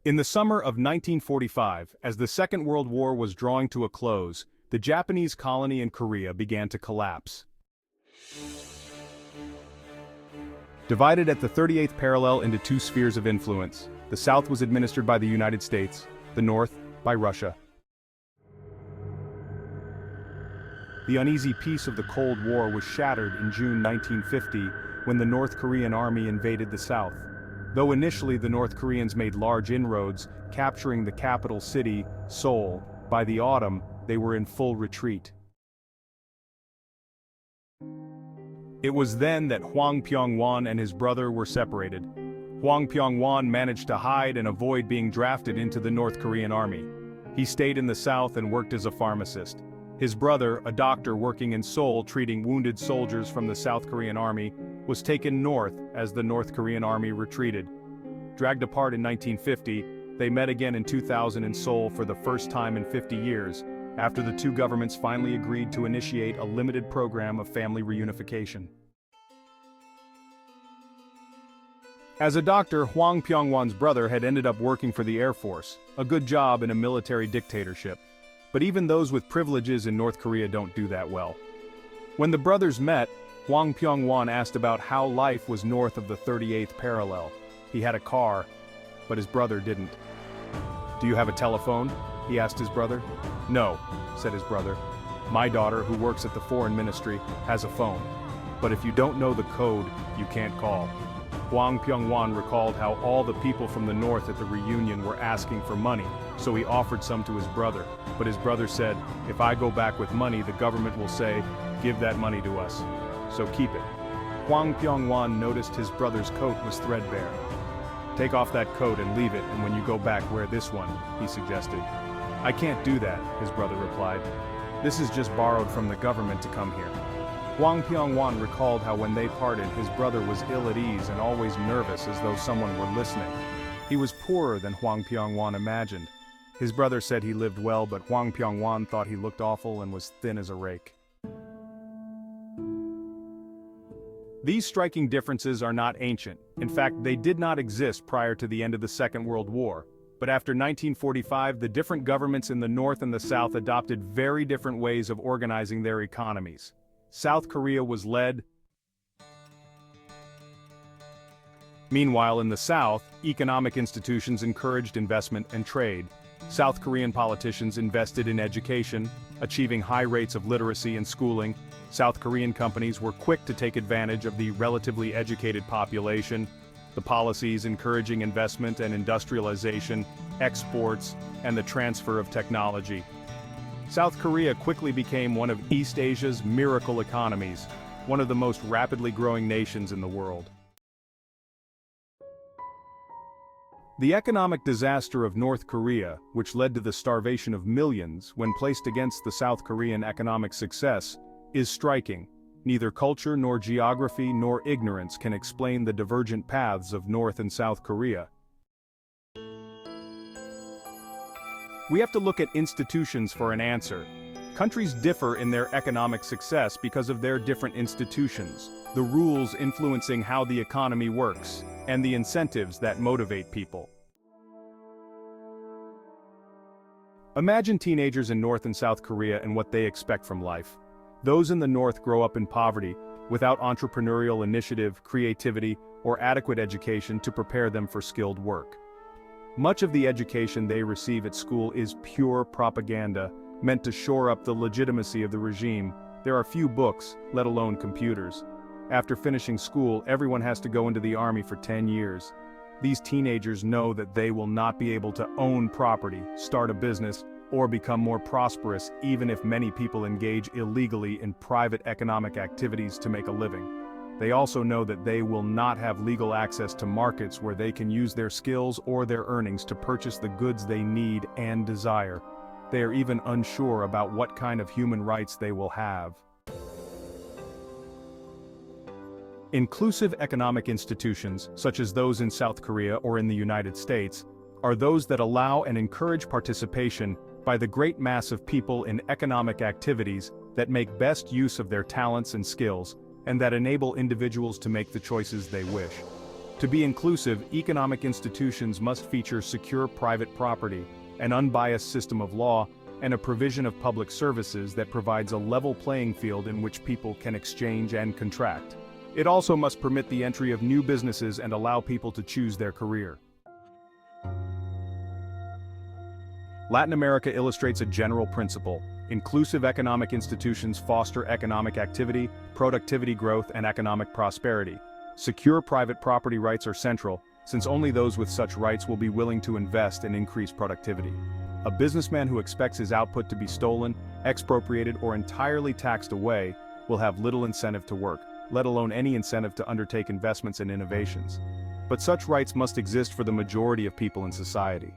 In the summer of 1945, as the Second World War was drawing to a close, the Japanese colony in Korea began to collapse. Divided at the 38th parallel into two spheres of influence, the South was administered by the United States, the North by Russia. The uneasy peace of the Cold War was shattered in June 1950 when the North Korean army invaded the South. Though initially the North Koreans made large inroads, capturing the capital city, Seoul, by the autumn, they were in full retreat. It was then that Hwang Pyong-Wån and his brother were separated. Hwang Pyong-Wån managed to hide and avoid being drafted into the North Korean army. He stayed in the South and worked as a pharmacist. His brother, a doctor working in Seoul treating wounded soldiers from the South Korean army, was taken north as the North Korean army retreated. Dragged apart in 1950, they met again in 2000 in Seoul for the first time in 50 years, after the two governments finally agreed to initiate a limited program of family reunification. As a doctor, Hwang Pyong-Wån's brother had ended up working for the Air Force, a good job in a military dictatorship. But even those with privileges in North Korea don't do that well. When the brothers met, Hwang Pyong-Wån asked about how life was north of the 38th parallel. He had a car, but his brother didn't. "Do you have a telephone?" he asked his brother. "No," said his brother. "My daughter, who works at the foreign ministry, has a phone. But if you don't know the code, you can't call." Hwang Pyong-Wån recalled how all the people from the north at the reunion were asking for money, so he offered some to his brother. But his brother said, "If I go back with money, the government will say, 'Give that money to us. So keep it.'" Hwang Pyong-Wån noticed his brother's coat was threadbare. "Take off that coat and leave it, and when you go back, wear this one," he suggested. "I can't do that," his brother replied. "This is just borrowed from the government to come here." Hwang Pyong-Wån recalled how when they parted, his brother was ill at ease and always nervous as though someone were listening. He was poorer than Hwang Pyong-Wån imagined. His brother said he lived well, but Hwang Pyong-Wån thought he looked awful and was thin as a rake. These striking differences are not ancient. In fact, they did not exist prior to the end of the Second World War. But after 1945, the different governments in the North and the South adopted very different ways of organizing their economies. South Korea was led. Meanwhile, in the South, economic institutions encouraged investment and trade. South Korean politicians invested in education, achieving high rates of literacy and schooling. South Korean companies were quick to take advantage of the relatively educated population. The policies encouraging investment and industrialization, exports, and the transfer of technology. South Korea quickly became one of East Asia's miracle economies, one of the most rapidly growing nations in the world. The economic disaster of North Korea, which led to the starvation of millions when placed against the South Korean economic success, is striking. Neither culture nor geography nor ignorance can explain the divergent paths of North and South Korea. We have to look at institutions for an answer. Countries differ in their economic success because of their different institutions, the rules influencing how the economy works, and the incentives that motivate people. Imagine teenagers in North and South Korea and what they expect from life. Those in the North grow up in poverty, without entrepreneurial initiative, creativity, or adequate education to prepare them for skilled work. Much of the education they receive at school is pure propaganda, meant to shore up the legitimacy of the regime. There are few books, let alone computers. After finishing school, everyone has to go into the army for 10 years. These teenagers know that they will not be able to own property, start a business, or become more prosperous even if many people engage illegally in private economic activities to make a living. They also know that they will not have legal access to markets where they can use their skills or their earnings to purchase the goods they need and desire. They are even unsure about what kind of human rights they will have. Inclusive economic institutions, such as those in South Korea or in the United States, are those that allow and encourage participation by the great mass of people in economic activities that make best use of their talents and skills, and that enable individuals to make the choices they wish. To be inclusive, economic institutions must feature secure private property, an unbiased system of law, and a provision of public services that provides a level playing field in which people can exchange and contract. It also must permit the entry of new businesses and allow people to choose their career. Latin America illustrates a general principle. Inclusive economic institutions foster economic activity, productivity growth, and economic prosperity. Secure private property rights are central, since only those with such rights will be willing to invest and increase productivity. A businessman who expects his output to be stolen, expropriated, or entirely taxed away will have little incentive to work, let alone any incentive to undertake investments and innovations. But such rights must exist for the majority of people in society.